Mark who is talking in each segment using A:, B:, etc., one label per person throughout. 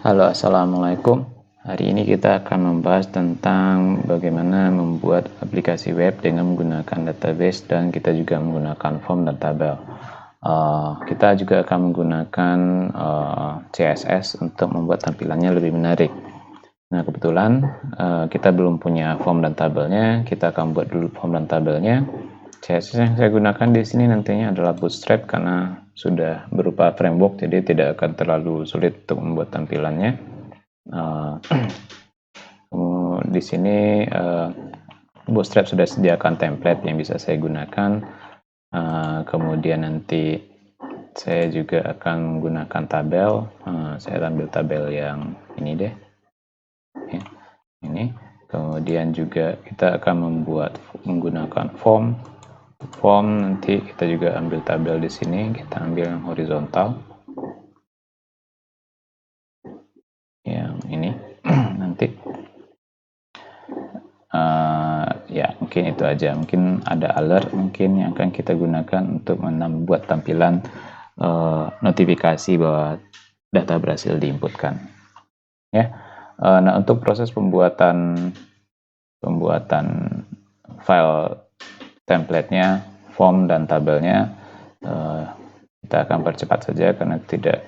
A: Halo, assalamualaikum. Hari ini kita akan membahas tentang bagaimana membuat aplikasi web dengan menggunakan database dan kita juga menggunakan form dan tabel. Kita juga akan menggunakan CSS untuk membuat tampilannya lebih menarik. Nah, kebetulan kita belum punya form dan tabelnya. Kita akan buat dulu form dan tabelnya. CSS yang saya gunakan di sini nantinya adalah Bootstrap karena sudah berupa framework, jadi tidak akan terlalu sulit untuk membuat tampilannya. Di sini Bootstrap sudah sediakan template yang bisa saya gunakan. Kemudian nanti saya juga akan menggunakan tabel. Saya ambil tabel yang ini deh, ya, ini. Kemudian juga kita akan menggunakan form nanti kita juga ambil tabel di sini, kita ambil yang horizontal yang ini. Nanti ya mungkin itu aja, mungkin ada alert mungkin yang akan kita gunakan untuk membuat tampilan notifikasi bahwa data berhasil diinputkan, ya. Nah, untuk proses pembuatan file template-nya, form dan tabelnya kita akan percepat saja karena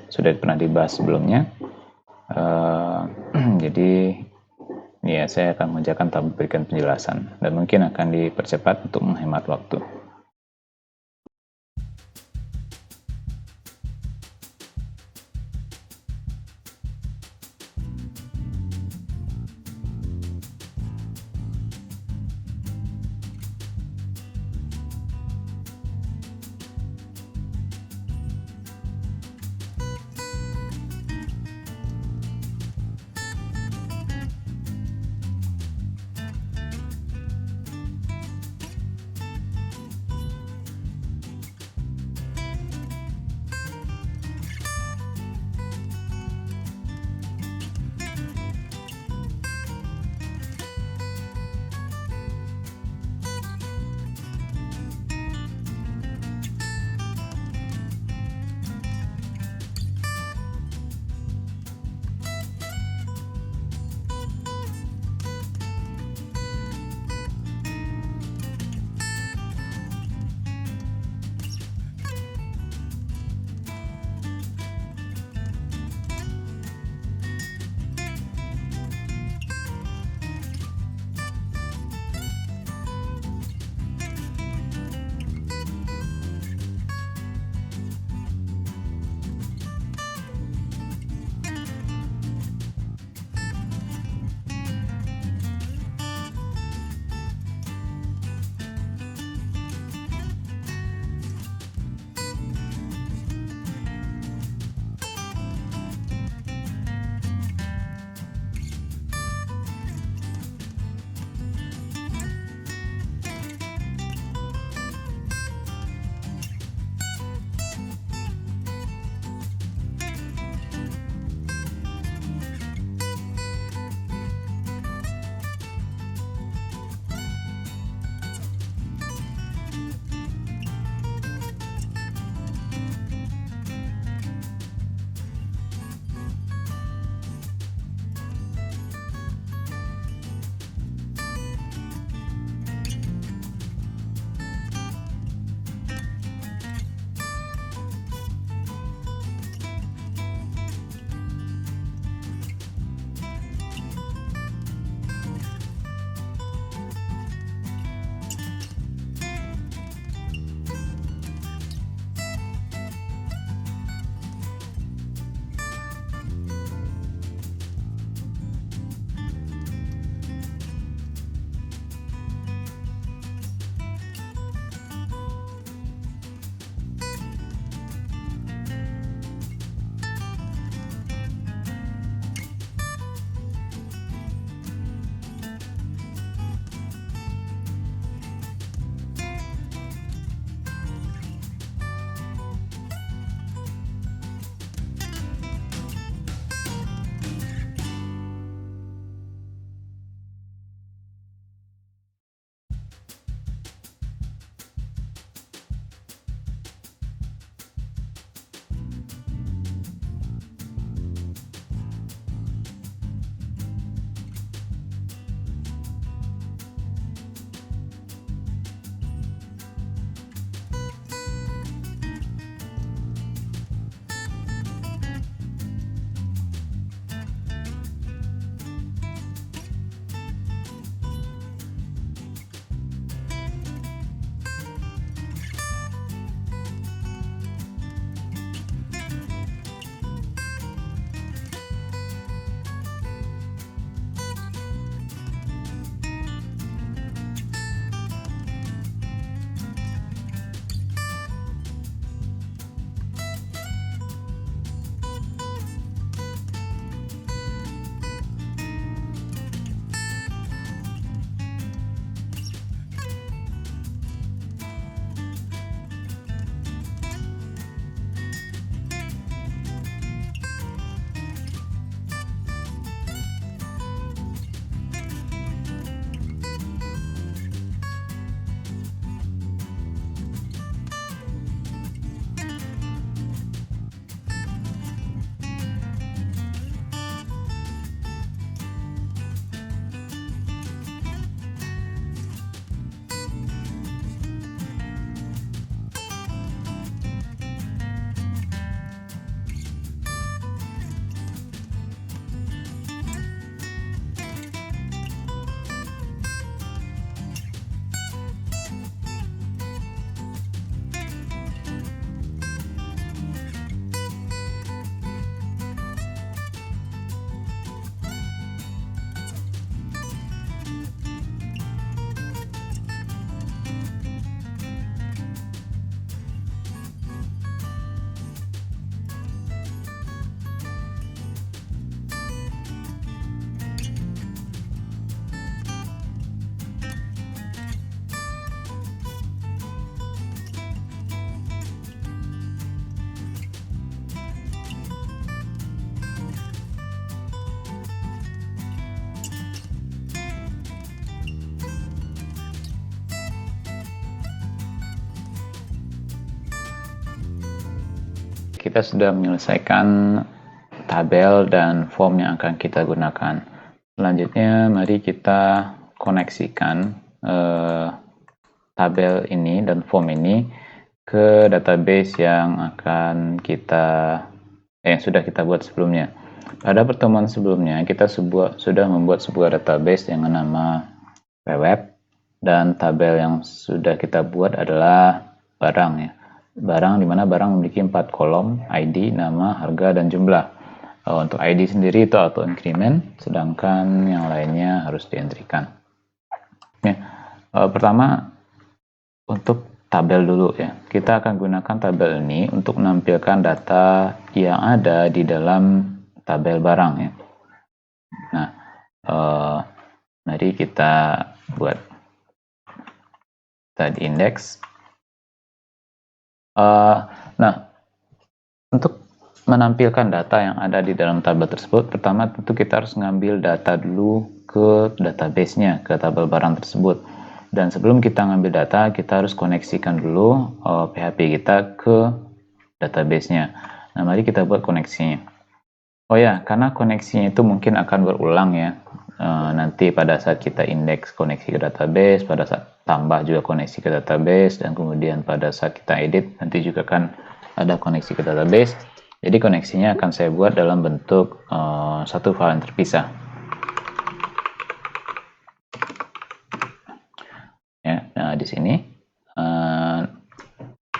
A: sudah pernah dibahas sebelumnya. Jadi ya, saya akan mengerjakan tanpa memberikan penjelasan dan mungkin akan dipercepat untuk menghemat waktu. Kita sudah menyelesaikan tabel dan form yang akan kita gunakan. Selanjutnya, mari kita koneksikan tabel ini dan form ini ke database yang akan yang sudah kita buat sebelumnya. Pada pertemuan sebelumnya, kita sudah membuat sebuah database dengan nama web, dan tabel yang sudah kita buat adalah barang ya. Barang, dimana barang memiliki 4 kolom, ID, nama, harga, dan jumlah. Untuk ID sendiri itu auto increment, sedangkan yang lainnya harus dientrikan. Ya, pertama untuk tabel dulu ya. Kita akan gunakan tabel ini untuk menampilkan data yang ada di dalam tabel barang ya. Nah, mari kita buat tadi indeks. Nah, untuk menampilkan data yang ada di dalam tabel tersebut, pertama tentu kita harus ngambil data dulu ke database-nya, ke tabel barang tersebut. Dan sebelum kita ngambil data, kita harus koneksikan dulu PHP kita ke database-nya. Nah, mari kita buat koneksinya. Oh ya, karena koneksinya itu mungkin akan berulang ya. Nanti pada saat kita indeks koneksi ke database, pada saat tambah juga koneksi ke database, dan kemudian pada saat kita edit nanti juga akan ada koneksi ke database. Jadi koneksinya akan saya buat dalam bentuk satu file yang terpisah. Ya, nah di sini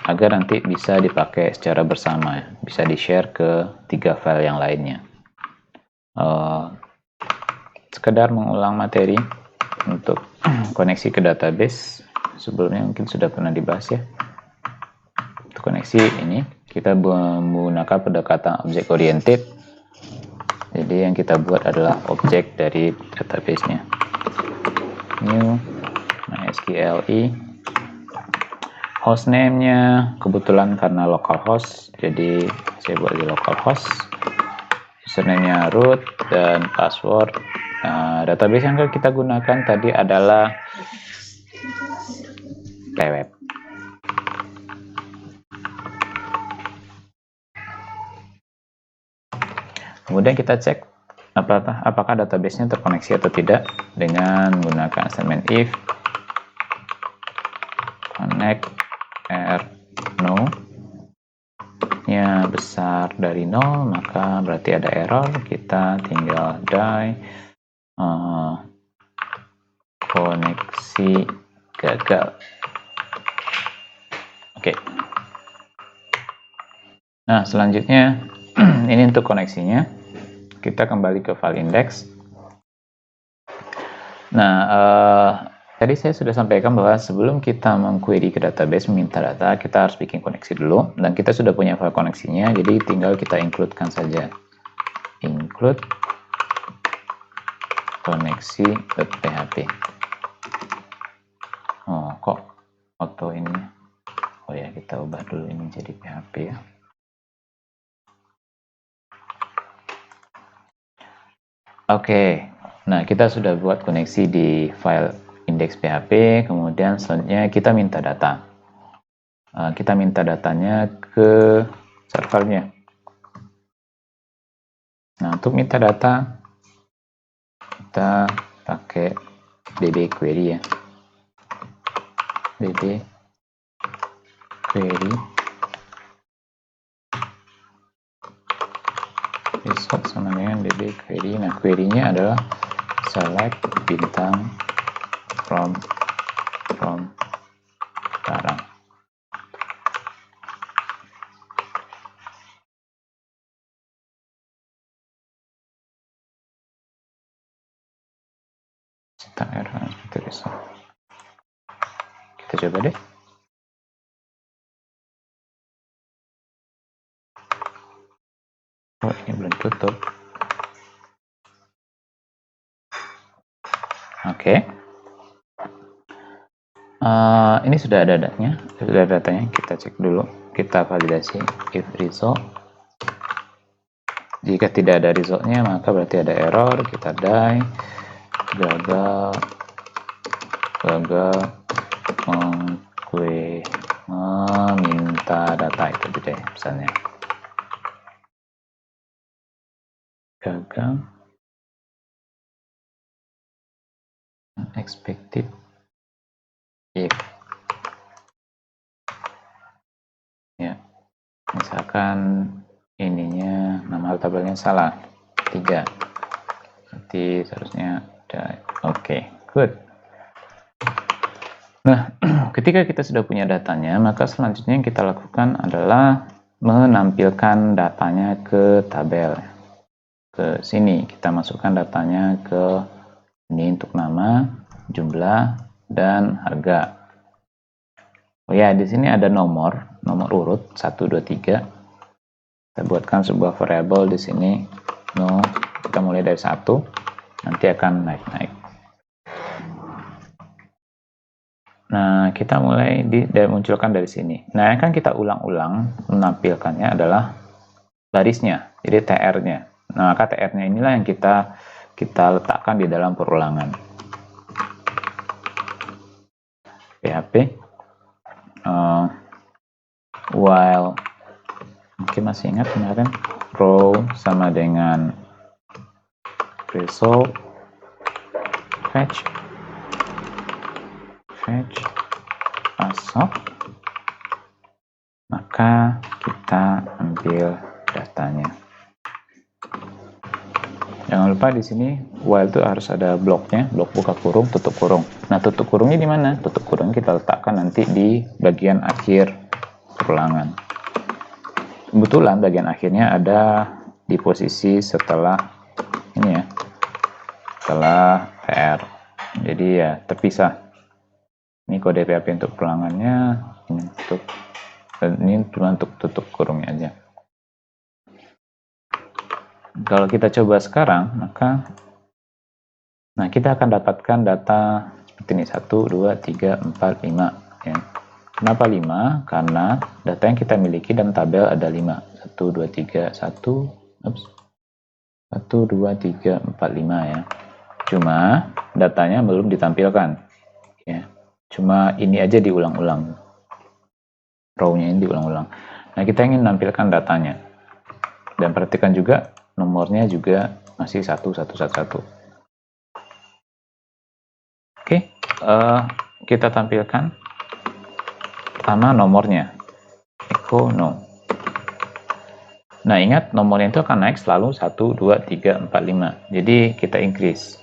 A: agar nanti bisa dipakai secara bersama, ya. Bisa di-share ke 3 file yang lainnya. Sekedar mengulang materi untuk koneksi ke database, sebelumnya mungkin sudah pernah dibahas ya. Untuk koneksi ini kita menggunakan pendekatan object oriented. Jadi yang kita buat adalah objek dari database-nya. New MySQL hostname-nya kebetulan karena localhost, jadi saya buat di localhost. Username-nya root dan password. Database yang kita gunakan tadi adalah web. Kemudian kita cek apakah database-nya terkoneksi atau tidak dengan menggunakan statement if connect no nya besar dari 0, maka berarti ada error. Kita tinggal die koneksi gagal. Oke. Nah, selanjutnya ini untuk koneksinya. Kita kembali ke file index. Nah, tadi saya sudah sampaikan bahwa sebelum kita mengquery ke database meminta data, kita harus bikin koneksi dulu, dan kita sudah punya file koneksinya, jadi tinggal kita include-kan saja. Include koneksi.php. Oh, kok auto ini? Oh ya, kita ubah dulu ini jadi PHP ya. Oke, nah kita sudah buat koneksi di file index PHP, kemudian selanjutnya kita minta data. Kita minta datanya ke servernya. Nah, untuk minta data, kita pakai DB query ya. DB query result sama dengan DB query. Nah, query-nya adalah select bintang from barang. Tentang error seperti result. Kita coba deh. Oh, ini belum tutup. Oke. Ini sudah ada datanya. Kita cek dulu. Kita validasi if result. Jika tidak ada resultnya, maka berarti ada error. Kita die. Gagal meminta data itu deh misalnya. gagal, unexpected if. Ya, misalkan ininya nama tabelnya salah 3, nanti seharusnya ada. Oke, good. Nah, ketika kita sudah punya datanya, maka selanjutnya yang kita lakukan adalah menampilkan datanya ke tabel. Ke sini kita masukkan datanya ke ini untuk nama, jumlah, dan harga. Oh ya, di sini ada nomor urut 1, 2, 3. Kita buatkan sebuah variabel di sini. No, kita mulai dari 1, nanti akan naik-naik. Nah, kita mulai munculkan dari sini. Nah, yang akan kita ulang-ulang menampilkannya adalah barisnya, jadi TR-nya. Nah, maka TR-nya inilah yang kita letakkan di dalam perulangan. PHP while, mungkin masih ingat kemarin, row sama dengan result fetch asok, maka kita ambil datanya. Jangan lupa di sini while itu harus ada bloknya, blok buka kurung, tutup kurung. Nah, tutup kurungnya di mana? Tutup kurung kita letakkan nanti di bagian akhir perulangan. Kebetulan bagian akhirnya ada di posisi setelah ini ya, setelah TR. Jadi ya terpisah. Ini kode PHP untuk perulangannya, ini cuma untuk tutup kurungnya aja. Kalau kita coba sekarang, maka kita akan dapatkan data seperti ini, 1, 2, 3, 4, 5 ya. Kenapa 5? Karena data yang kita miliki dalam tabel ada 5. 1, 2, 3, 1, 2, 3, 4, 5 ya. Cuma datanya belum ditampilkan ya. Cuma ini aja diulang-ulang, row-nya ini diulang-ulang. Nah, kita ingin menampilkan datanya, dan perhatikan juga nomornya juga masih 1, 1, 1, 1. Oke, kita tampilkan pertama nomornya, echo no. Nah, ingat nomornya itu akan naik selalu 1, 2, 3, 4, 5. Jadi kita increase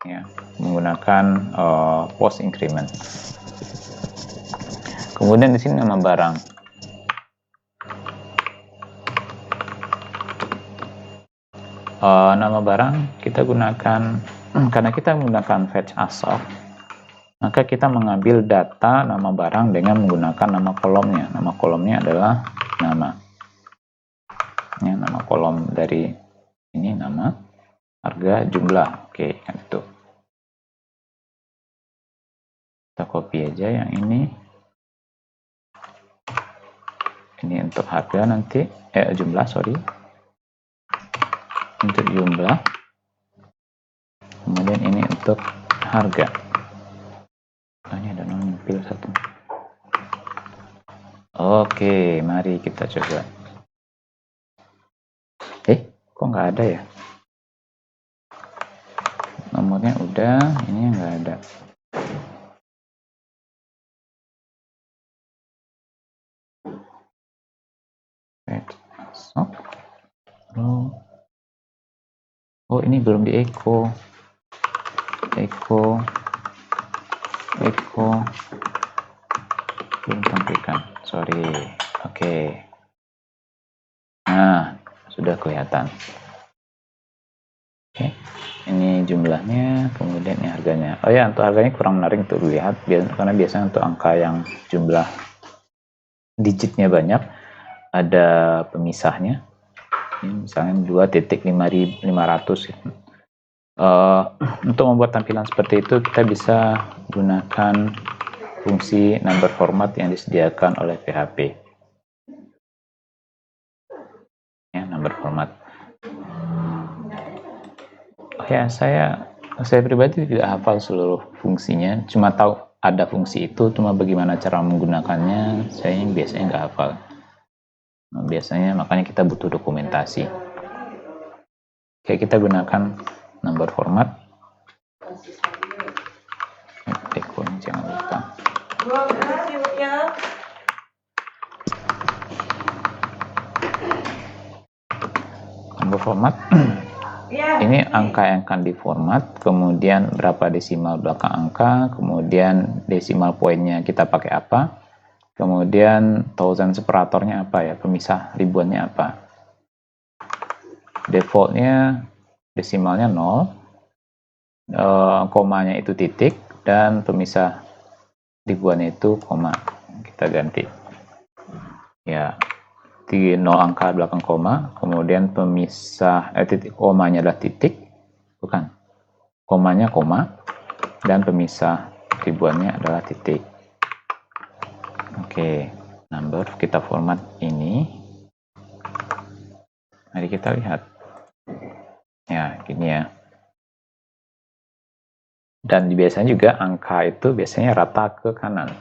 A: ya, menggunakan post increment. Kemudian di sini nama barang. Nama barang kita gunakan karena kita menggunakan fetch asok, maka kita mengambil data nama barang dengan menggunakan nama kolomnya. Nama kolomnya adalah nama. Ya, nama kolom dari ini nama, harga, jumlah. Oke, kan itu. Kita copy aja yang ini. Ini untuk harga nanti, jumlah, sorry. Untuk jumlah. Kemudian ini untuk harga. Ini ada nempel satu. Oke, mari kita coba. Kok nggak ada ya? Nomornya udah, ini nggak ada. Oh, ini belum di echo. Echo belum tampilkan, sorry. Oke. Nah, sudah kelihatan. Oke, ini jumlahnya, kemudian ini harganya. Oh ya, untuk harganya kurang menarik untuk dilihat, karena biasanya untuk angka yang jumlah digitnya banyak, ada pemisahnya. Ini misalnya 2.500 ya. Untuk membuat tampilan seperti itu, kita bisa gunakan fungsi number format yang disediakan oleh PHP. Ya, number format. Ya, saya pribadi tidak hafal seluruh fungsinya, cuma tahu ada fungsi itu, cuma bagaimana cara menggunakannya saya biasanya nggak hafal. Nah, biasanya makanya kita butuh dokumentasi. Oke, kita gunakan number format. Dekonya jangan lupa. Number format. Ini angka yang akan diformat, kemudian berapa desimal belakang angka, kemudian desimal poinnya kita pakai apa, kemudian thousand separatornya apa ya, pemisah ribuannya apa. Defaultnya desimalnya 0, komanya itu titik, dan pemisah ribuannya itu koma. Kita ganti ya, di 0 angka belakang koma, kemudian pemisah titik komanya adalah titik, bukan, komanya koma, dan pemisah ribuannya adalah titik. Oke, number kita format ini. Mari kita lihat ya, gini ya. Dan biasanya juga angka itu biasanya rata ke kanan.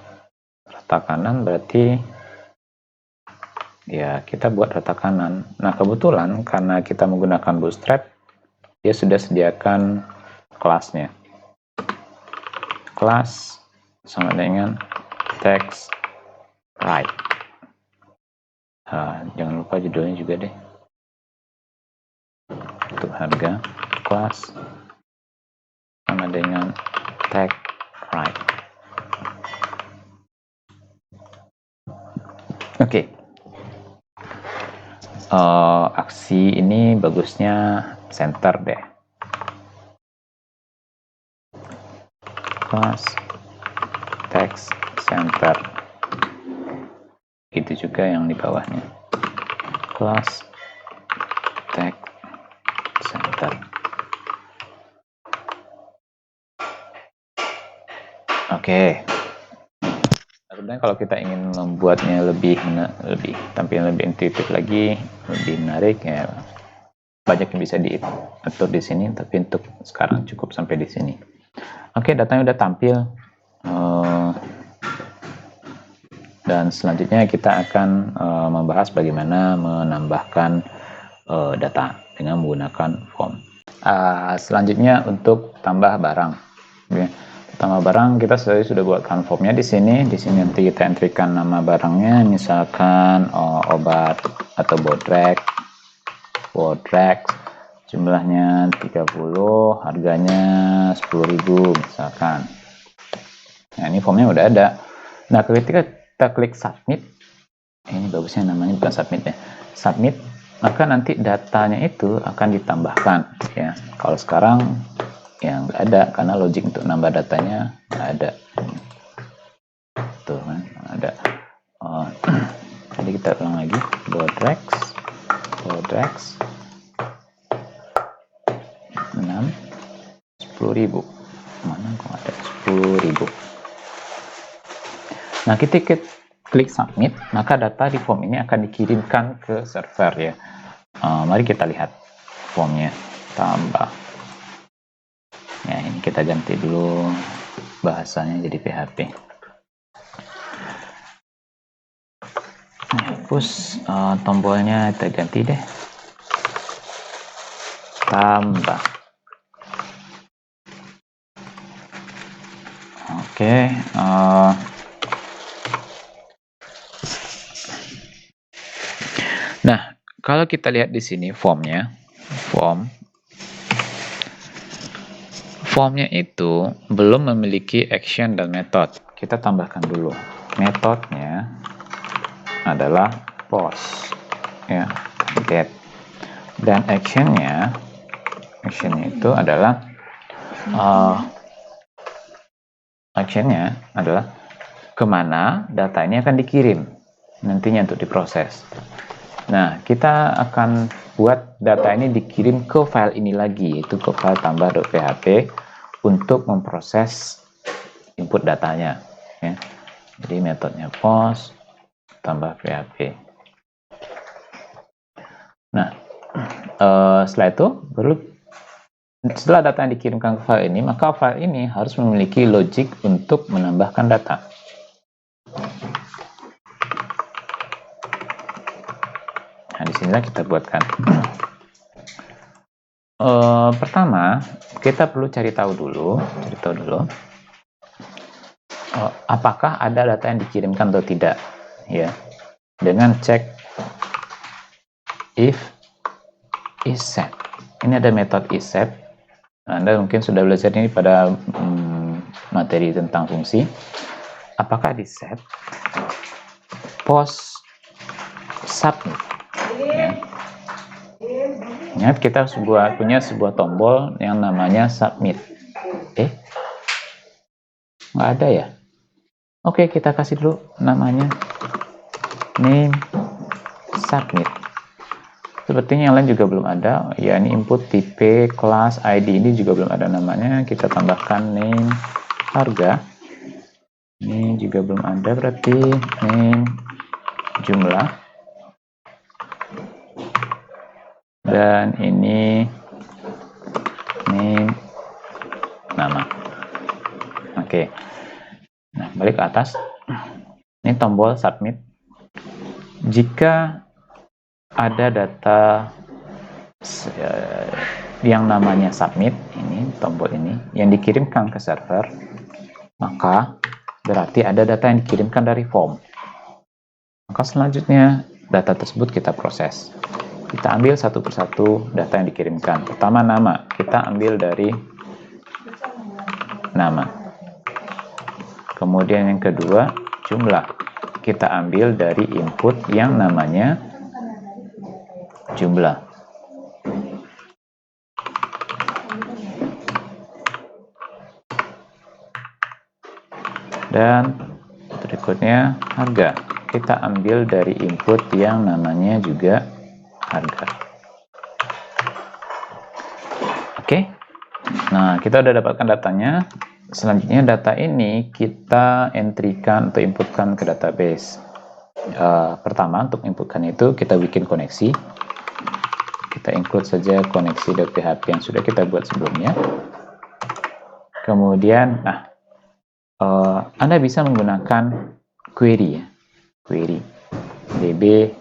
A: Rata kanan berarti ya kita buat rata kanan. Nah, kebetulan karena kita menggunakan Bootstrap, dia sudah sediakan kelasnya. Kelas sama dengan text right. Jangan lupa judulnya juga deh. Untuk harga, kelas sama dengan text right. Oke. Aksi ini bagusnya center deh. Kelas text center. Itu juga yang di bawahnya. Kelas text center. Oke. Sebenarnya kalau kita ingin membuatnya lebih tampilan lebih intuitif lagi, lebih menarik ya, banyak yang bisa diatur di sini, tapi untuk sekarang cukup sampai di sini. Oke, datanya udah tampil. Dan selanjutnya kita akan membahas bagaimana menambahkan data dengan menggunakan form. Selanjutnya untuk tambah barang. Okay. Tambah barang kita sudah buatkan formnya di sini. Di sini nanti kita entrykan nama barangnya, misalkan obat atau bodrek, jumlahnya 30, harganya 10.000 misalkan. Nah, ini formnya udah ada. Nah, ketika kita klik submit, ini bagusnya namanya bukan submit ya, submit, maka nanti datanya itu akan ditambahkan ya. Kalau sekarang yang nggak ada karena logic untuk nambah datanya nggak ada. Tuh kan ada. Jadi kita ulang lagi, bodrek 6 10.000, mana kok ada 10.000. Nah, ketika klik submit, maka data di form ini akan dikirimkan ke server ya. Mari kita lihat formnya. Tambah. Ya, ini kita ganti dulu bahasanya jadi PHP. Hapus tombolnya, kita ganti deh. Tambah. Oke. Nah, kalau kita lihat di sini formnya, formnya itu belum memiliki action dan method. Kita tambahkan dulu. Metodenya adalah post, ya, get. Dan actionnya itu adalah kemana data ini akan dikirim nantinya untuk diproses. Nah, kita akan buat data ini dikirim ke file ini lagi, yaitu ke file tambah.php untuk memproses input datanya. Ya. Jadi metodenya post tambah php. Nah, setelah itu setelah data yang dikirimkan ke file ini, maka file ini harus memiliki logic untuk menambahkan data. Nah, disinilah kita buatkan Pertama, kita perlu cari tahu dulu apakah ada data yang dikirimkan atau tidak, ya. Dengan cek if isSet. Ini ada metode isSet. Anda mungkin sudah belajar ini pada materi tentang fungsi. Apakah di set post submit, ya. Ingat, kita punya sebuah tombol yang namanya submit. Nggak ada ya? Oke, kita kasih dulu namanya name submit. Sepertinya yang lain juga belum ada. Ya, ini input, tipe, kelas, ID ini juga belum ada namanya. Kita tambahkan name harga. Ini juga belum ada, berarti name jumlah. Dan ini name nama. Oke. Nah, balik ke atas. Ini tombol submit. Jika ada data yang namanya submit, ini tombol ini yang dikirimkan ke server, maka berarti ada data yang dikirimkan dari form. Maka selanjutnya data tersebut kita proses. Kita ambil satu persatu data yang dikirimkan. Pertama nama, kita ambil dari nama. Kemudian yang kedua jumlah, kita ambil dari input yang namanya jumlah. Dan berikutnya harga, kita ambil dari input yang namanya juga harga. Oke. Nah, kita udah dapatkan datanya. Selanjutnya data ini kita entrykan atau inputkan ke database. Pertama, untuk inputkan itu kita bikin koneksi. Kita include saja koneksi.php yang sudah kita buat sebelumnya. Kemudian, Anda bisa menggunakan query, ya. Query db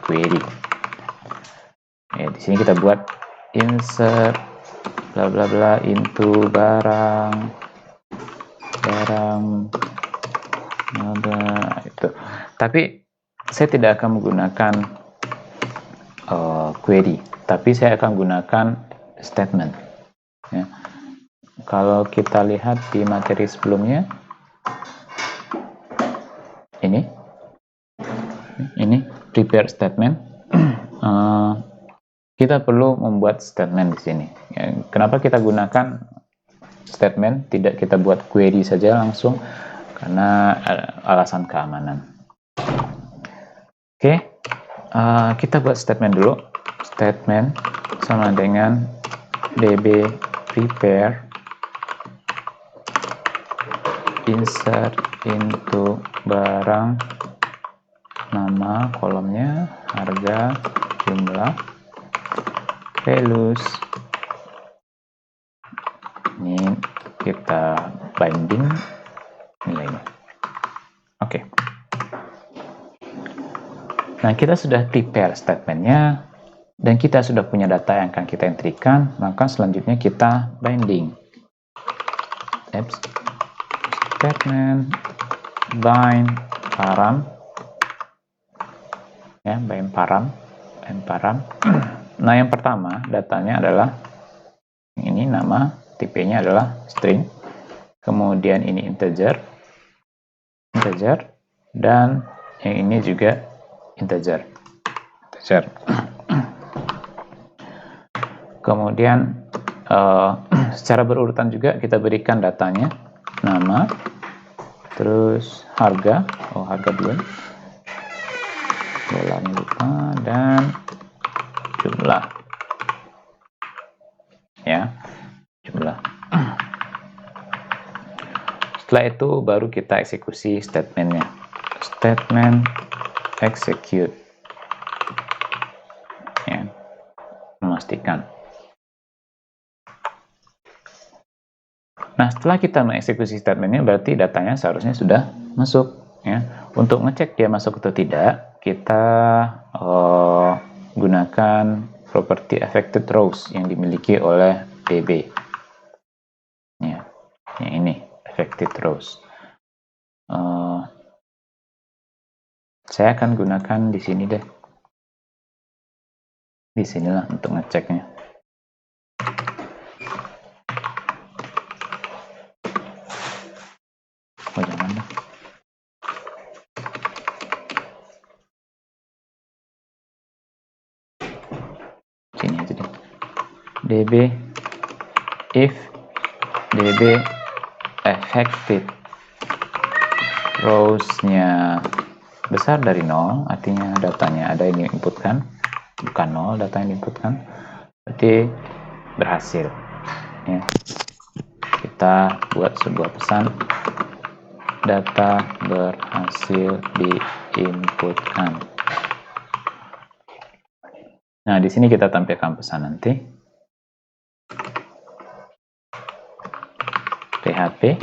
A: query. Ya, di sini kita buat insert bla bla bla into barang itu. Tapi saya tidak akan menggunakan query, tapi saya akan gunakan statement, ya. Kalau kita lihat di materi sebelumnya, ini prepare statement, kita perlu membuat statement di sini. Ya, kenapa kita gunakan statement, tidak kita buat query saja langsung? Karena alasan keamanan. Oke, kita buat statement dulu. Statement sama dengan db prepare insert into barang nama, kolomnya harga, jumlah, values. Ini kita binding nilainya. Oke. Nah, kita sudah prepare statementnya dan kita sudah punya data yang akan kita entrykan. Maka selanjutnya kita binding statement bind param, ya, bind param. Nah, yang pertama datanya adalah ini nama, tipenya adalah string, kemudian ini integer, dan yang ini juga integer. Kemudian secara berurutan juga kita berikan datanya, nama, terus harga, harga belum, dolarnya lupa, dan jumlah, ya, jumlah. Setelah itu baru kita eksekusi statementnya. Statement execute, ya, memastikan. Nah, setelah kita mengeksekusi statementnya, berarti datanya seharusnya sudah masuk, ya. Untuk ngecek dia masuk atau tidak, kita gunakan properti affected rows yang dimiliki oleh DB. Ya, yang ini affected rows. Saya akan gunakan di sini deh. Di sinilah untuk ngeceknya. Oh, jangan deh. Sini aja deh. DB if DB affected rows-nya besar dari 0, artinya datanya ada yang diinputkan, bukan 0 data yang diinputkan, berarti berhasil. Ya. Kita buat sebuah pesan, data berhasil diinputkan. Nah, di sini kita tampilkan pesan nanti. PHP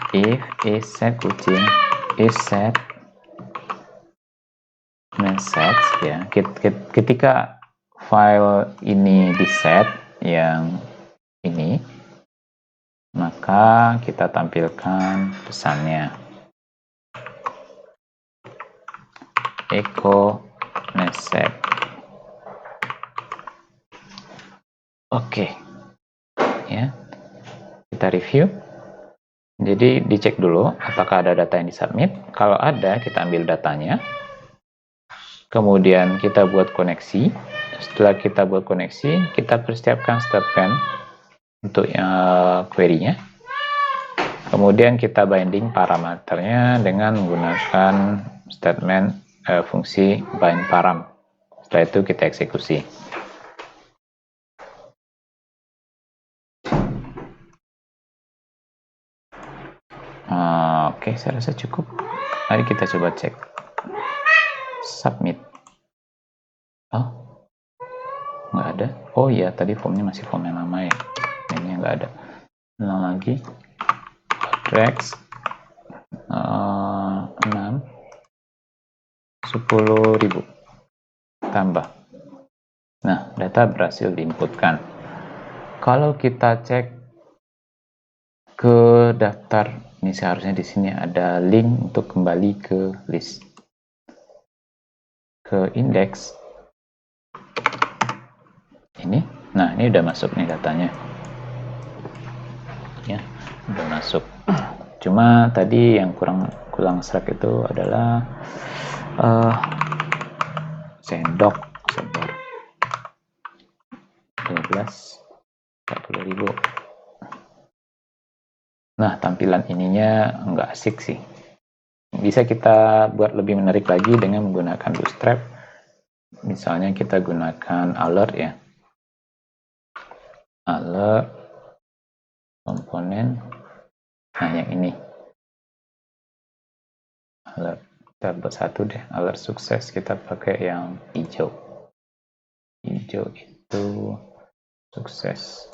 A: if is set kucing is set message, ya. Ketika file ini di set yang ini, maka kita tampilkan pesannya echo message. Oke. Ya. Kita review. Jadi dicek dulu apakah ada data yang disubmit. Kalau ada, kita ambil datanya. Kemudian kita buat koneksi. Setelah kita buat koneksi, kita persiapkan statement untuk query-nya. Kemudian kita binding parameternya dengan menggunakan statement fungsi bind param. Setelah itu kita eksekusi. Oke, saya rasa cukup. Mari kita coba cek. Submit. Oh, nggak ada. Oh iya, tadi formnya masih form yang lama ya. Ini nggak ada. Ulang lagi. Address 6 10.000 tambah. Nah, data berhasil diinputkan. Kalau kita cek ke daftar, ini seharusnya di sini ada link untuk kembali ke list, ke indeks ini. Nah, ini udah masuk nih datanya, ya, udah masuk. Cuma tadi yang kurang serak itu adalah sendok sebar 40.000. Nah, tampilan ininya nggak asik sih. Bisa kita buat lebih menarik lagi dengan menggunakan Bootstrap. Misalnya kita gunakan alert, ya. Alert komponen. Nah, yang ini. Alert. Kita buat satu deh. Alert sukses. Kita pakai yang hijau. Hijau itu sukses.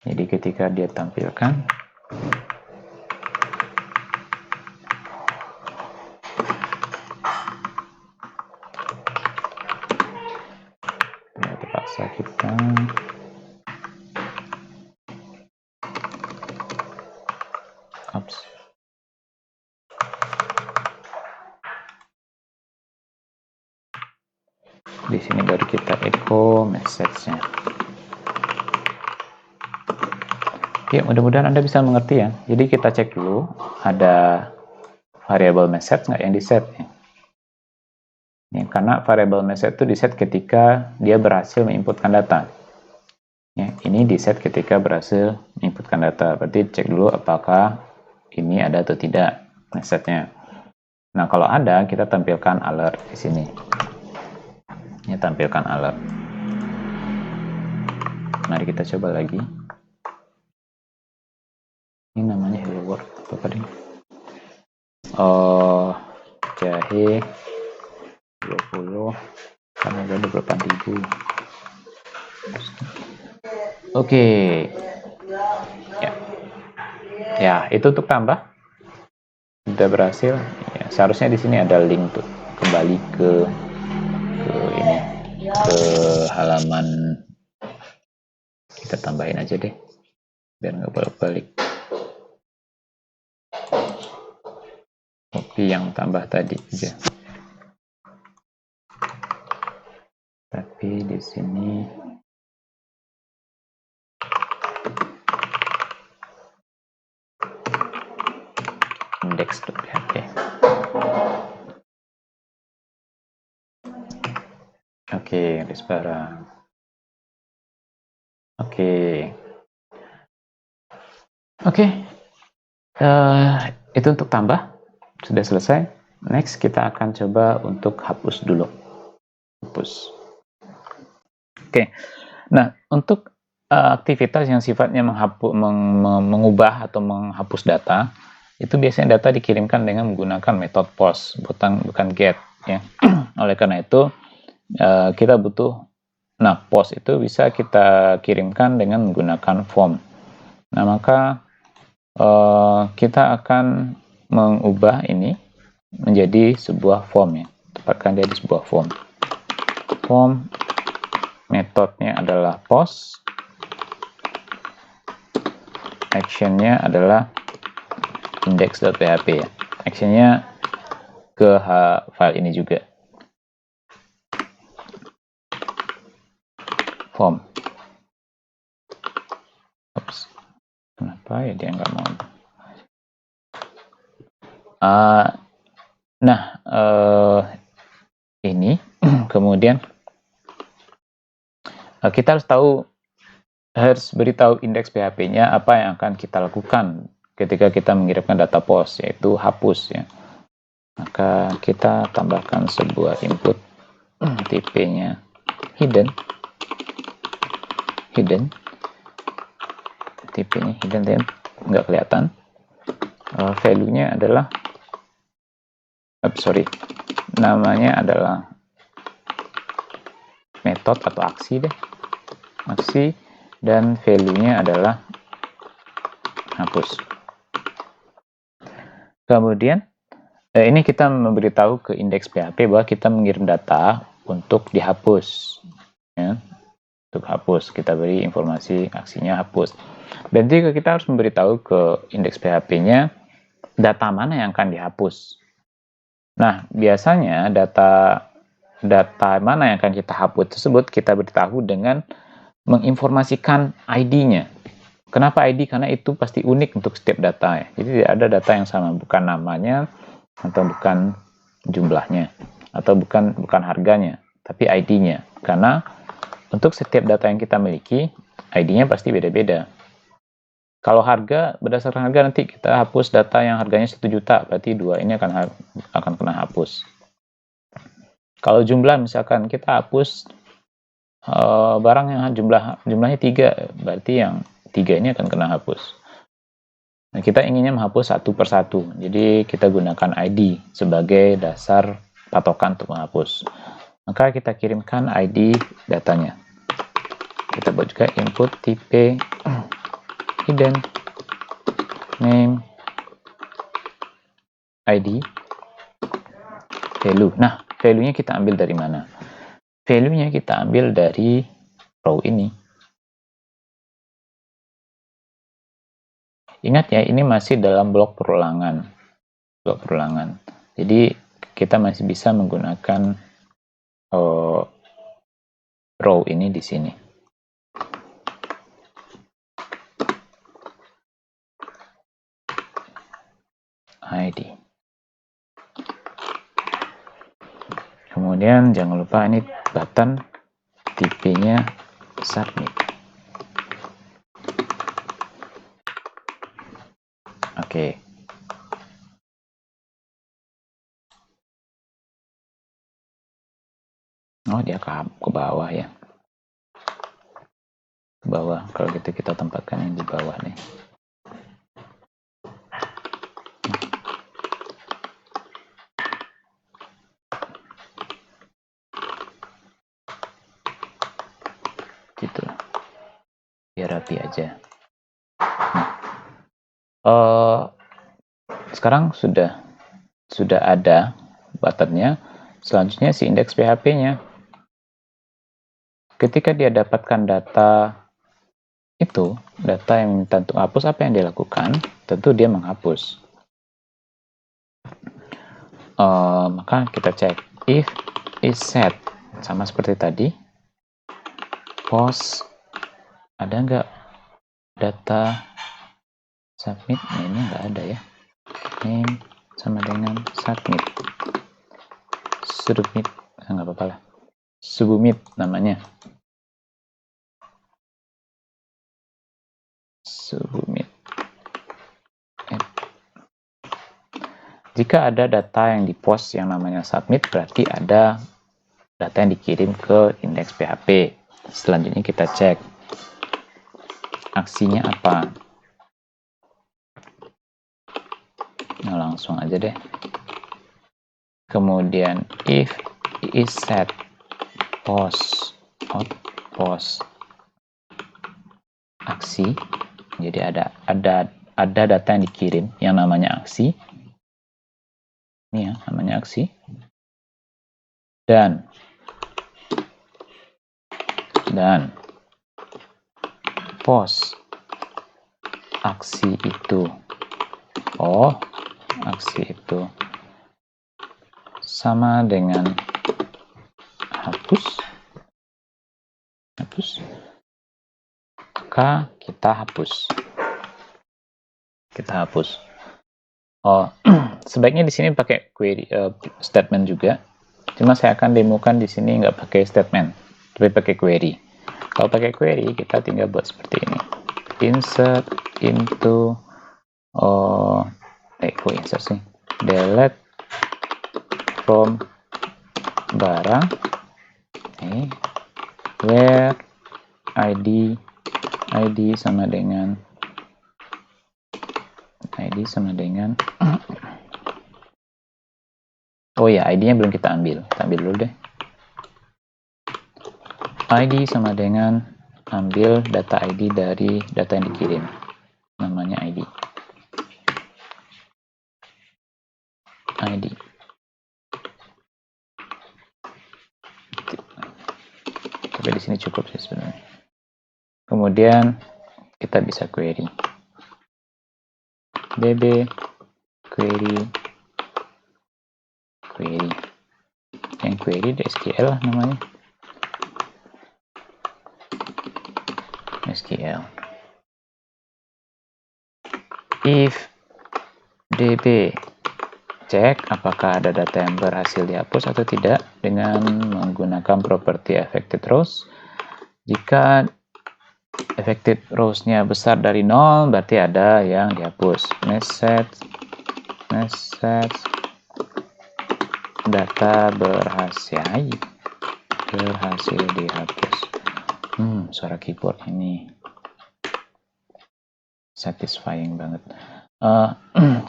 A: Jadi ketika dia tampilkan, terpaksa kita di sini baru kita echo message-nya. Ya, mudah-mudahan Anda bisa mengerti ya. Jadi kita cek dulu ada variable message nggak yang di set ya. Ya, karena variable message itu di set ketika dia berhasil menginputkan data. Ya, ini di set ketika berhasil menginputkan data. Berarti cek dulu apakah ini ada atau tidak message-nya. Nah, kalau ada, kita tampilkan alert di sini. Ini tampilkan alert. Mari kita coba lagi. Ini namanya hello world apa tadi? Jahe 20 karena ada 28.000. Oke. Ya, itu untuk tambah. Sudah berhasil. Ya, seharusnya di sini ada link tuh. Kembali ke ini, ke halaman. Kita tambahin aja deh, biar nggak balik-balik. Copy yang tambah tadi aja. Tapi di sini index.php. Oke, list barang. Oke. Itu untuk tambah. Sudah selesai. Next kita akan coba untuk hapus dulu. Hapus. Oke. Nah, untuk aktivitas yang sifatnya mengubah atau menghapus data, itu biasanya data dikirimkan dengan menggunakan metode post, bukan get, ya. Oleh karena itu, kita butuh, post itu bisa kita kirimkan dengan menggunakan form. Nah, maka kita akan mengubah ini menjadi sebuah form, ya. Tempatkan dia di sebuah form. Form metodenya adalah post, actionnya adalah index.php, ya. Actionnya ke file ini juga, form. Oops. Kenapa ya dia nggak mau? Ini kemudian kita harus beritahu indeks PHP-nya apa yang akan kita lakukan ketika kita mengirimkan data post, yaitu hapus, ya. Maka kita tambahkan sebuah input, tipenya hidden, tipenya hidden, dan nggak kelihatan. Value-nya adalah, namanya adalah metode atau aksi deh, aksi, dan value-nya adalah hapus. Kemudian ini kita memberitahu ke indeks PHP bahwa kita mengirim data untuk dihapus, ya. Untuk hapus, kita beri informasi aksinya hapus. Dan juga kita harus memberitahu ke indeks PHP-nya data mana yang akan dihapus. Nah, biasanya data mana yang akan kita hapus tersebut kita beritahu dengan menginformasikan ID-nya. Kenapa ID? Karena itu pasti unik untuk setiap data, ya. Jadi tidak ada data yang sama, bukan namanya atau bukan jumlahnya atau bukan harganya, tapi ID-nya. Karena untuk setiap data yang kita miliki, ID-nya pasti beda-beda. Kalau harga, berdasarkan harga nanti kita hapus data yang harganya 1 juta, berarti 2 ini akan kena hapus. Kalau jumlah, misalkan kita hapus barang yang jumlahnya 3, berarti yang 3 ini akan kena hapus. Nah, kita inginnya menghapus satu persatu, jadi kita gunakan ID sebagai dasar patokan untuk menghapus. Maka kita kirimkan ID datanya. Kita buat juga input tipe hidden, name, ID, value. Nah, value-nya kita ambil dari mana? Value-nya kita ambil dari row ini. Ingat ya, ini masih dalam blok perulangan. Jadi kita masih bisa menggunakan row ini di sini. ID. Kemudian jangan lupa ini button, tipenya submit. Oke. Oh, dia ke bawah, ya. Ke bawah. Kalau gitu kita tempatkan yang di bawah nih. Gitu. Biar rapi aja. Sekarang sudah ada buttonnya. Selanjutnya si indeks PHP-nya. Ketika dia dapatkan data itu, data yang minta untuk hapus, apa yang dia lakukan? Tentu dia menghapus. Maka kita cek if is set, sama seperti tadi, post, ada nggak data submit? Nah, ini nggak ada ya. Name sama dengan submit. Submit, nggak apa-apa lah. Submit namanya. Submit. Jika ada data yang dipost yang namanya submit, berarti ada data yang dikirim ke indeks PHP. Selanjutnya kita cek aksinya apa. Nah, langsung aja deh. Kemudian if is set post out post aksi, jadi ada data yang dikirim yang namanya aksi. Ini ya, namanya aksi. Dan post aksi itu, aksi itu sama dengan hapus, maka kita hapus. Sebaiknya di sini pakai query statement juga. Cuma saya akan demokan di sini nggak pakai statement, tapi pakai query. Kalau pakai query, kita tinggal buat seperti ini. Insert into insert sih. Delete from barang. Where ID sama dengan ID-nya belum kita ambil. Kita ambil dulu deh. ID sama dengan ambil data ID dari data yang dikirim. Namanya ID. Tapi di sini cukup sih sebenarnya. Kemudian kita bisa query. DB query. Yang query di SQL lah namanya. SQL. If DB, cek apakah ada data yang berhasil dihapus atau tidak dengan menggunakan properti affected rows. Jika affected rows-nya besar dari 0, berarti ada yang dihapus. Message data berhasil dihapus. Suara keyboard ini satisfying banget.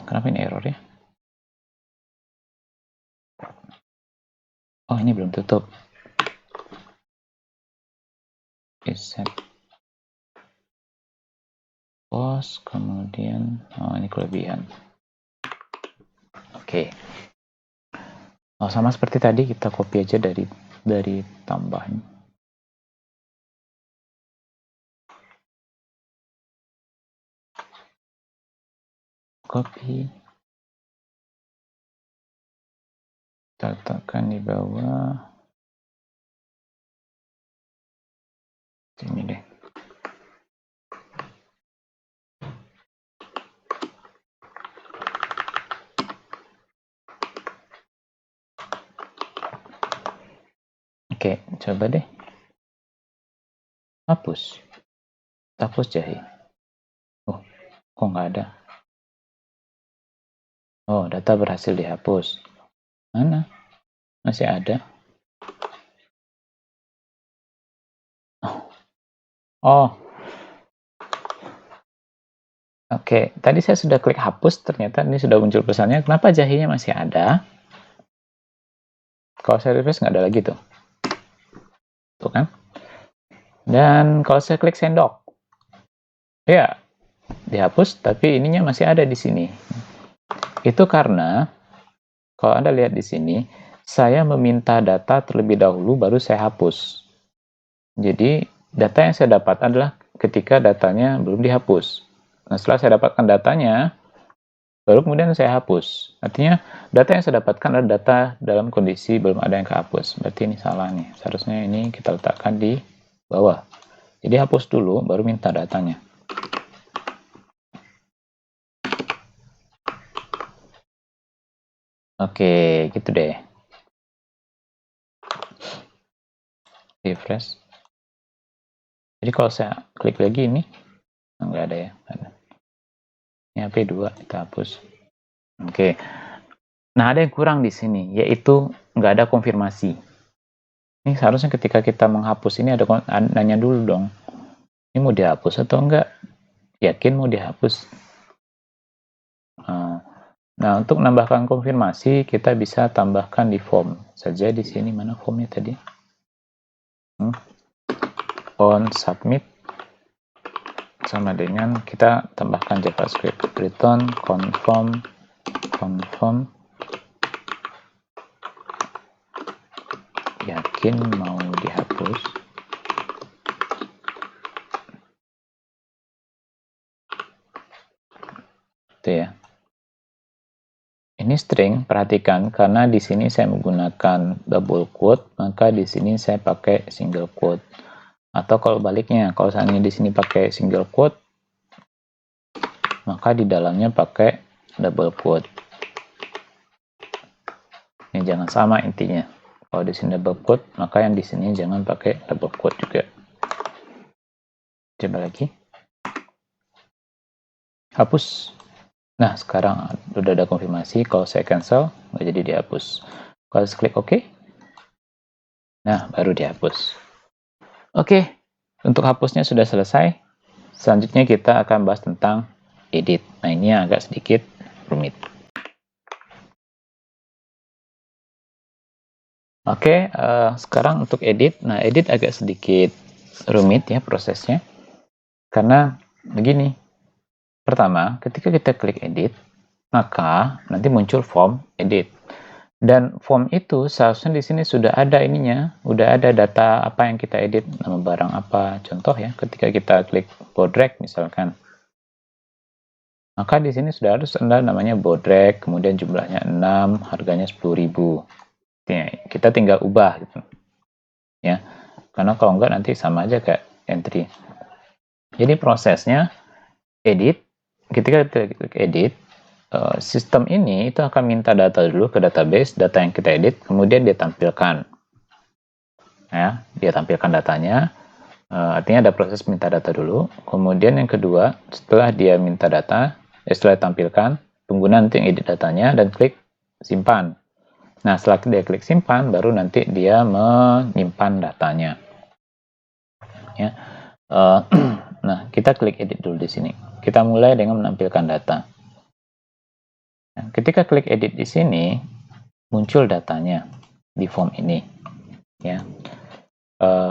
A: Kenapa ini error ya? Oh, ini belum tutup. Set post, kemudian ini kelebihan. Oke. Sama seperti tadi, kita copy aja dari tambahan. Copy. Kita letakkan di bawah. Sini deh. Oke, coba deh. Hapus jahe. Oh, kok nggak ada? Oh, data berhasil dihapus. Mana? Masih ada. Oke, tadi saya sudah klik hapus, ternyata ini sudah muncul pesannya, kenapa jahenya masih ada? Kalau saya refresh nggak ada lagi tuh. Tuh kan? Dan kalau saya klik sendok, ya, dihapus, tapi ininya masih ada di sini. Itu karena kalau Anda lihat di sini, saya meminta data terlebih dahulu baru saya hapus. Jadi, data yang saya dapat adalah ketika datanya belum dihapus. Nah, setelah saya dapatkan datanya, baru kemudian saya hapus. Artinya, data yang saya dapatkan adalah data dalam kondisi belum ada yang kehapus. Berarti ini salah nih. Seharusnya ini kita letakkan di bawah. Jadi, hapus dulu, baru minta datanya. Oke, gitu deh. Refresh. Jadi kalau saya klik lagi ini, nggak ada ya. Ini HP 2, kita hapus. Oke. Nah, ada yang kurang di sini, yaitu nggak ada konfirmasi. Ini seharusnya ketika kita menghapus ini ada nanya dulu dong. Ini mau dihapus atau enggak? Yakin mau dihapus? Nah, untuk menambahkan konfirmasi, kita bisa tambahkan di form saja di sini. Mana formnya tadi? On submit sama dengan kita tambahkan JavaScript return confirm yakin mau dihapus. Itu ya. Ini string, perhatikan karena di sini saya menggunakan double quote, maka di sini saya pakai single quote. Atau kalau baliknya, kalau seandainya di sini pakai single quote, maka di dalamnya pakai double quote. Ini jangan sama intinya. Kalau di sini double quote, maka yang di sini jangan pakai double quote juga. Coba lagi. Hapus. Nah, sekarang udah ada konfirmasi. Kalau saya cancel, nggak jadi dihapus. Kalau saya klik OK, nah baru dihapus. Oke, untuk hapusnya sudah selesai. Selanjutnya kita akan bahas tentang edit. Nah, ini agak sedikit rumit. Oke, sekarang untuk edit. Nah, edit agak sedikit rumit ya prosesnya. Karena begini. Pertama, ketika kita klik edit, maka nanti muncul form edit. Dan form itu seharusnya di sini sudah ada ininya, udah ada data apa yang kita edit, nama barang apa. Contoh ya, ketika kita klik bodrek misalkan. Maka di sini sudah harus ada namanya bodrek, kemudian jumlahnya 6, harganya 10.000. Ya, kita tinggal ubah gitu. Ya. Karena kalau enggak nanti sama aja kayak entry. Jadi prosesnya edit, ketika kita klik edit, sistem ini itu akan minta data dulu ke database, data yang kita edit, kemudian dia tampilkan. Ya, dia tampilkan datanya, artinya ada proses minta data dulu. Kemudian yang kedua, setelah dia minta data, setelah tampilkan, tunggu nanti edit datanya dan klik simpan. Nah, setelah dia klik simpan, baru nanti dia menyimpan datanya. Ya. Nah, kita klik edit dulu di sini. Kita mulai dengan menampilkan data. Ketika klik edit di sini, muncul datanya di form ini. Ya.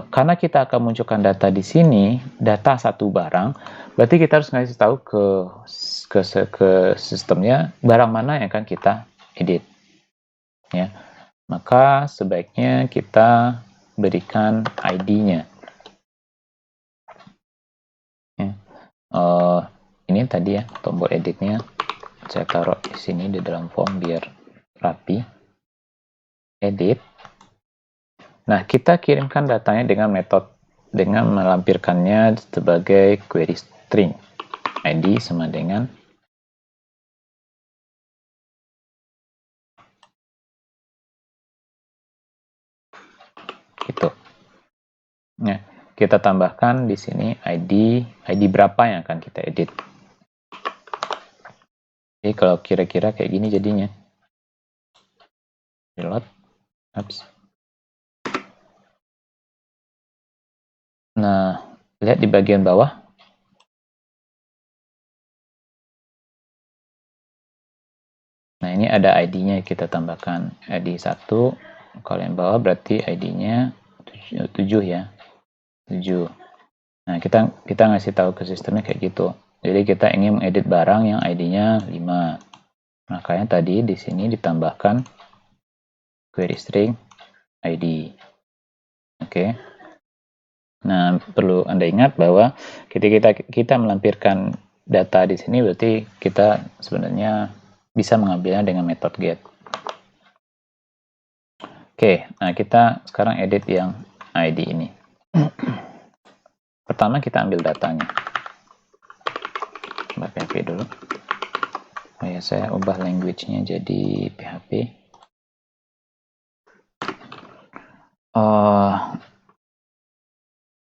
A: Karena kita akan munculkan data di sini, data satu barang, berarti kita harus ngasih tahu ke sistemnya barang mana yang akan kita edit. Ya. Maka sebaiknya kita berikan ID-nya. Ya. Ini tadi ya tombol editnya. Saya taruh di sini di dalam form biar rapi. Edit. Nah, kita kirimkan datanya dengan metode dengan melampirkannya sebagai query string. ID sama dengan itu. Nah, kita tambahkan di sini ID berapa yang akan kita edit. Jadi kalau kira-kira kayak gini jadinya. Reload. Oops. Nah, lihat di bagian bawah. Nah, ini ada ID-nya kita tambahkan. ID 1. Kalau yang bawah berarti ID-nya 7 ya. 7. Nah, kita ngasih tahu ke sistemnya kayak gitu. Jadi kita ingin mengedit barang yang ID-nya 5. Makanya tadi di sini ditambahkan query string ID. Oke. Nah, perlu Anda ingat bahwa ketika kita melampirkan data di sini berarti kita sebenarnya bisa mengambilnya dengan metode get. Oke, nah kita sekarang edit yang ID ini. Pertama kita ambil datanya. Coba PHP dulu. Oh ya, saya ubah language-nya jadi PHP.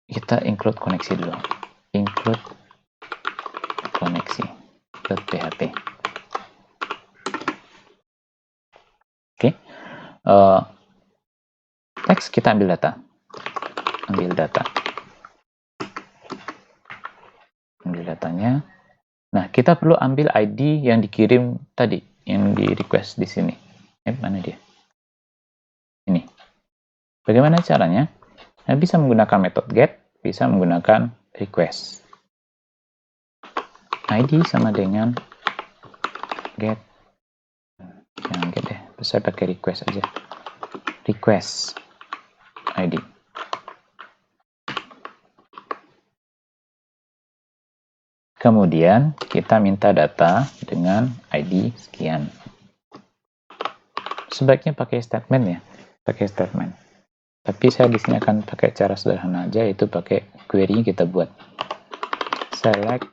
A: Kita include koneksi dulu. Include koneksi .php. Oke. Next kita ambil data. Ambil datanya. Nah, kita perlu ambil ID yang dikirim tadi, yang di request di sini. Mana dia? Ini. Bagaimana caranya? Nah, bisa menggunakan metode get, bisa menggunakan request. ID sama dengan get. Jangan get deh, saya pakai request aja. Request ID. Kemudian kita minta data dengan ID sekian. Sebaiknya pakai statement ya, pakai statement. Tapi saya di sini akan pakai cara sederhana aja, yaitu pakai query kita buat select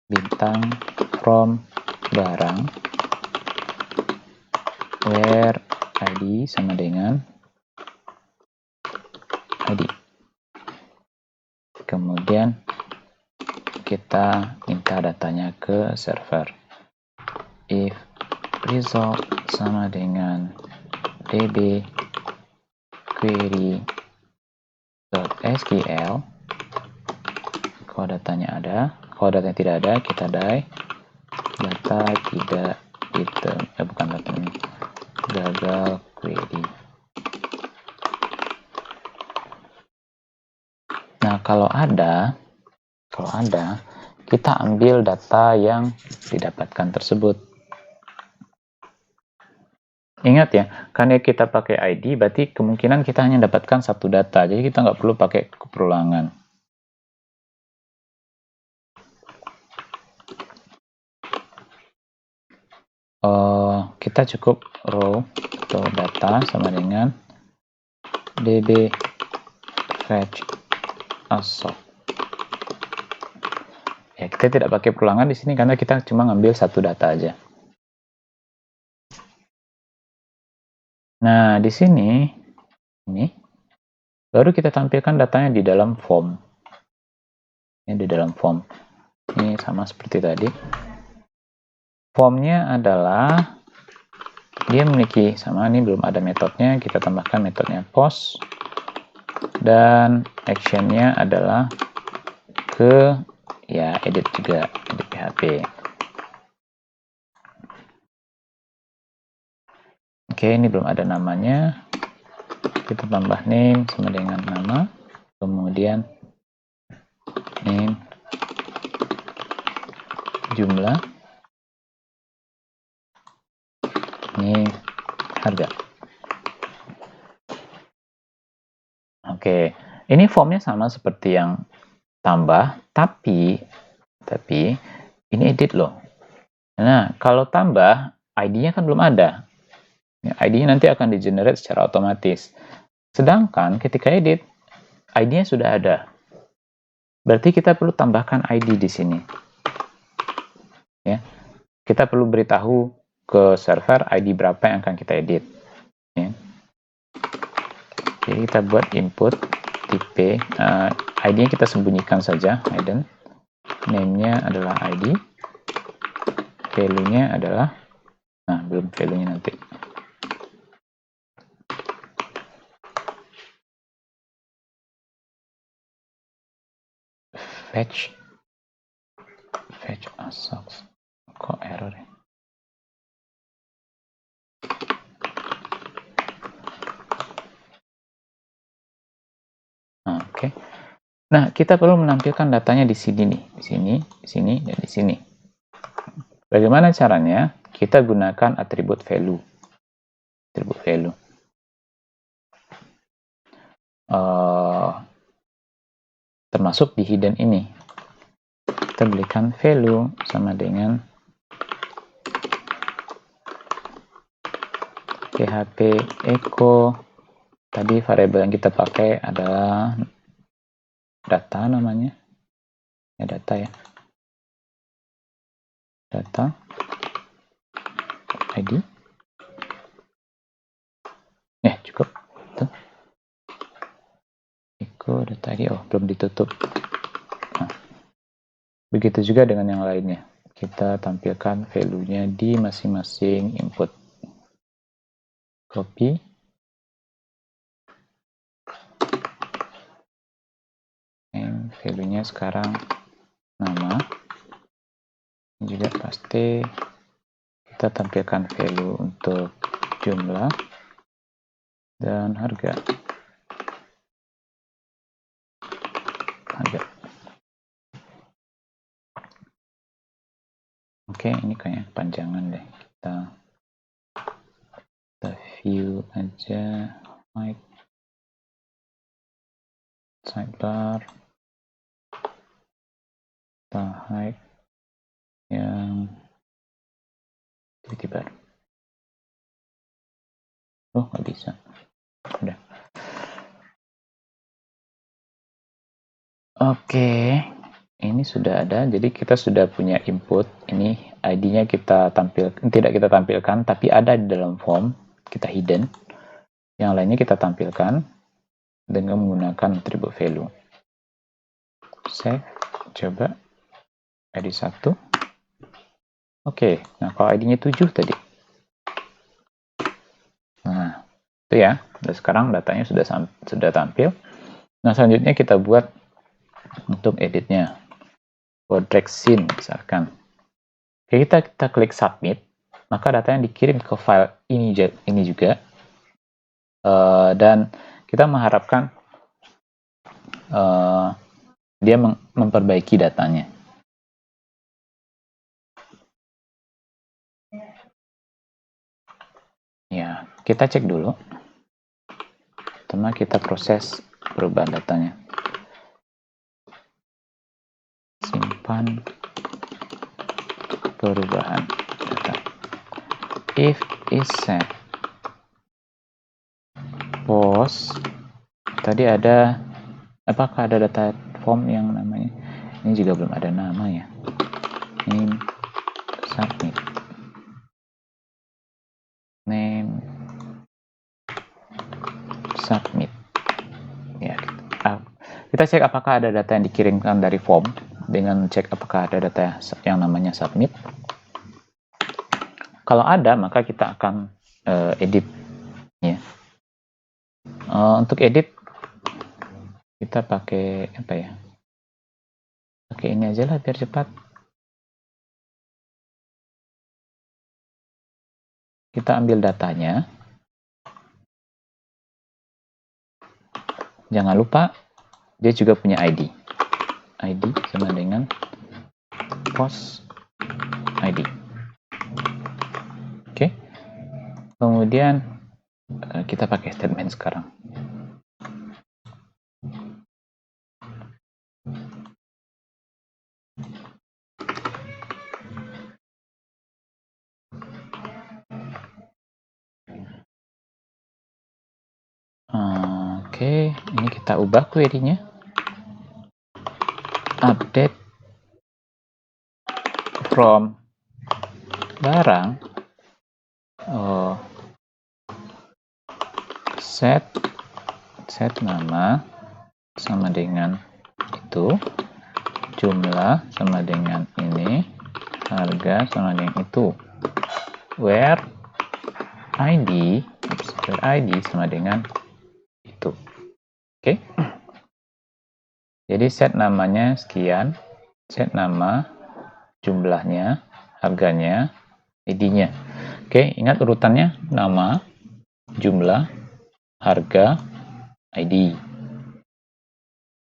A: bintang from barang where ID sama dengan ID. Kemudian kita minta datanya ke server. If result sama dengan db query.sql, kalau datanya ada, kalau datanya tidak ada, kita die data tidak bukan data ini, gagal query. Nah, kalau ada, kita ambil data yang didapatkan tersebut. Ingat ya, karena kita pakai ID, berarti kemungkinan kita hanya dapatkan satu data, jadi kita nggak perlu pakai keperulangan. Kita cukup row atau data sama dengan db fetch assoc. Ya, kita tidak pakai perulangan di sini karena kita cuma ngambil satu data aja. Nah, di sini ini baru kita tampilkan datanya di dalam form. Ini di dalam form. Ini sama seperti tadi. Formnya adalah dia memiliki sama, ini belum ada metodenya, kita tambahkan metodenya post, dan actionnya adalah ke ya edit juga di PHP. Oke, ini belum ada namanya, kita tambah name sama dengan nama, kemudian name jumlah, ini harga. Oke, ini formnya sama seperti yang tambah, tapi ini edit loh. Nah, kalau tambah, ID-nya kan belum ada. ID-nya nanti akan di-generate secara otomatis. Sedangkan ketika edit, ID-nya sudah ada. Berarti kita perlu tambahkan ID di sini. Ya, kita perlu beritahu ke server ID berapa yang akan kita edit. Ya. Jadi kita buat input tipe, ID-nya kita sembunyikan saja, hidden. Name-nya adalah ID. Value-nya adalah, nah belum value-nya nanti. Fetch assoc. Kok error ya? Oke. Nah, kita perlu menampilkan datanya di sini nih, di sini, di sini, dan di sini. Bagaimana caranya? Kita gunakan atribut value. Atribut value. Termasuk di hidden ini. Kita berikan value sama dengan php echo. Tadi variabel yang kita pakai adalah data namanya. Ya, data ya. Data ID. Cukup. Tuh. Echo data ID. Oh, belum ditutup. Nah, begitu juga dengan yang lainnya. Kita tampilkan value-nya di masing-masing input. Copy. And value-nya sekarang nama. Juga pasti kita tampilkan value untuk jumlah dan harga. Oke, ini kayak panjangan deh. Kita view aja, hide, sidebar, kita hide yang tiba-tiba. Oh, nggak bisa. Udah. Oke, ini sudah ada. Jadi kita sudah punya input. Ini ID-nya kita tidak kita tampilkan, tapi ada di dalam form. Kita hidden. Yang lainnya kita tampilkan dengan menggunakan atribut value. Save. Coba. ID 1. Oke, nah kalau ID-nya 7 tadi. Nah, itu ya. Dan sekarang datanya sudah tampil. Nah, selanjutnya kita buat untuk editnya. For drag scene misalkan. Oke, kita klik submit, maka datanya dikirim ke file ini juga. Dan kita mengharapkan dia memperbaiki datanya. Ya, kita cek dulu. Pertama kita proses perubahan datanya. Simpan perubahan data. If is set post, tadi ada, apakah ada data form yang namanya, ini juga belum ada nama ya. Name submit. Name submit. Ya, kita cek apakah ada data yang dikirimkan dari form dengan cek apakah ada data yang namanya submit. Kalau ada, maka kita akan edit ya. Untuk edit kita pakai apa ya? Pakai ini aja lah biar cepat. Kita ambil datanya. Jangan lupa dia juga punya ID. ID sama dengan post ID. Oke. Kemudian kita pakai statement sekarang. Oke, ini kita ubah query-nya. Update from barang set nama sama dengan itu, jumlah sama dengan ini, harga sama dengan itu, where ID sama dengan itu. Oke. Jadi set namanya sekian, set nama, jumlahnya, harganya, ID-nya. Oke, ingat urutannya nama, jumlah, harga, ID.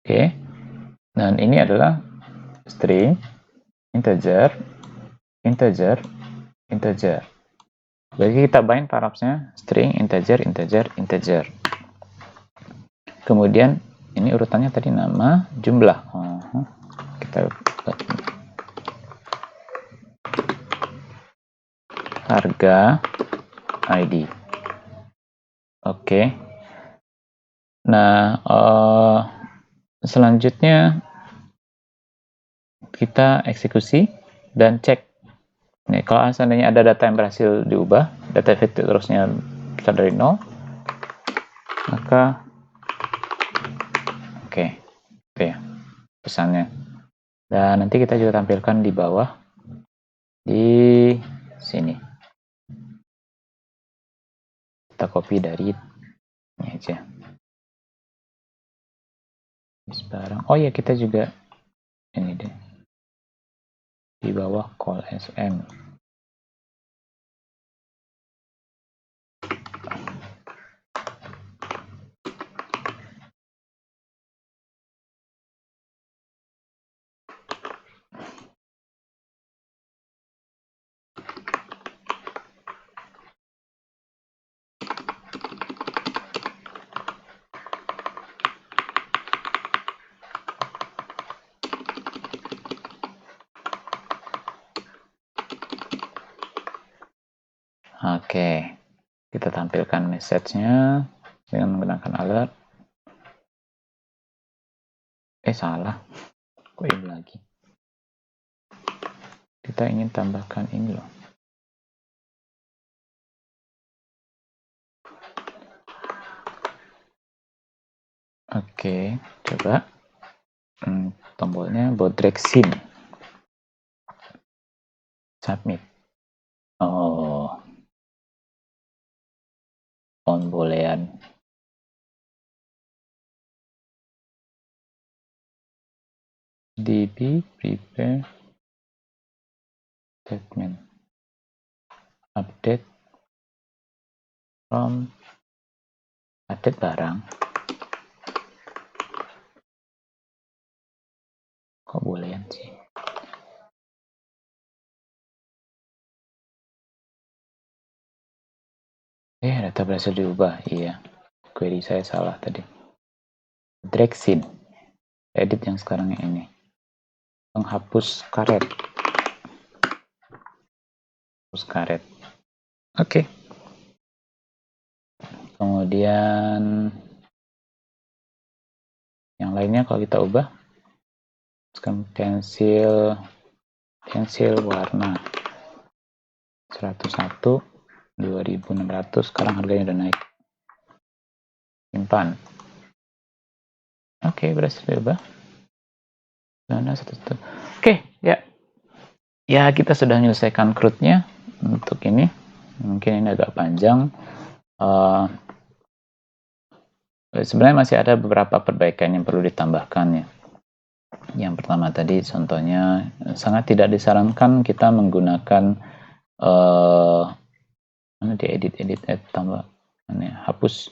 A: Oke. Dan ini adalah string, integer, integer, integer. Jadi kita bind parapsnya string, integer, integer, integer. Kemudian ini urutannya tadi nama, jumlah. Kita buat harga, ID. Oke. Nah, selanjutnya kita eksekusi dan cek. Nih, kalau seandainya ada data yang berhasil diubah, data efektif terusnya besar dari 0, maka oke, itu ya pesannya. Dan nanti kita juga tampilkan di bawah, di sini. Kita copy dari ini aja. Sekarang, oh ya kita juga ini deh di bawah call sm. Oke, kita tampilkan message-nya dengan menggunakan alert. Salah. Kok ini lagi? Kita ingin tambahkan ini loh. Oke, coba. Tombolnya drag scene. Submit. Oh. Boolean. DB prepare statement. Update from update barang. Kok boolean sih? Data berhasil diubah. Iya. Query saya salah tadi. Drag scene. Edit yang sekarang ini. Menghapus karet. Hapus karet. Oke. Kemudian yang lainnya kalau kita ubah, sekarang pensil warna 101 2600, sekarang harganya udah naik. Simpan. Oke, berhasil diubah. Oke, ya. Ya, kita sudah menyelesaikan CRUD-nya untuk ini. Mungkin ini agak panjang. Sebenarnya masih ada beberapa perbaikan yang perlu ditambahkan ya. Yang pertama tadi contohnya sangat tidak disarankan kita menggunakan mana di edit tambah hapus.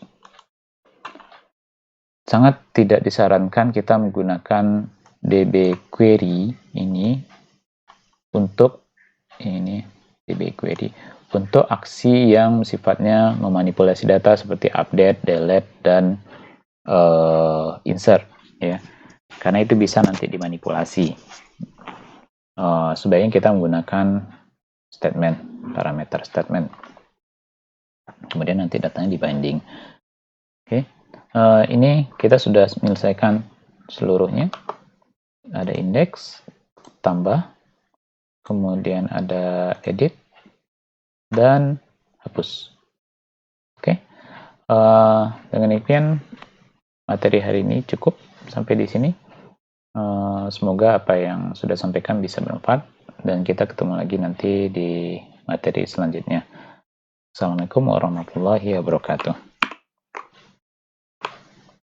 A: Sangat tidak disarankan kita menggunakan DB query ini untuk DB query untuk aksi yang sifatnya memanipulasi data seperti update, delete, dan insert ya, karena itu bisa nanti dimanipulasi. Sebaiknya kita menggunakan statement, parameter statement, kemudian nanti datanya di binding. Oke. Ini kita sudah menyelesaikan seluruhnya. Ada index, tambah, kemudian ada edit, dan hapus. Oke. Dengan demikian materi hari ini cukup sampai di sini. Semoga apa yang sudah sampaikan bisa bermanfaat, dan kita ketemu lagi nanti di materi selanjutnya. Assalamualaikum warahmatullahi wabarakatuh.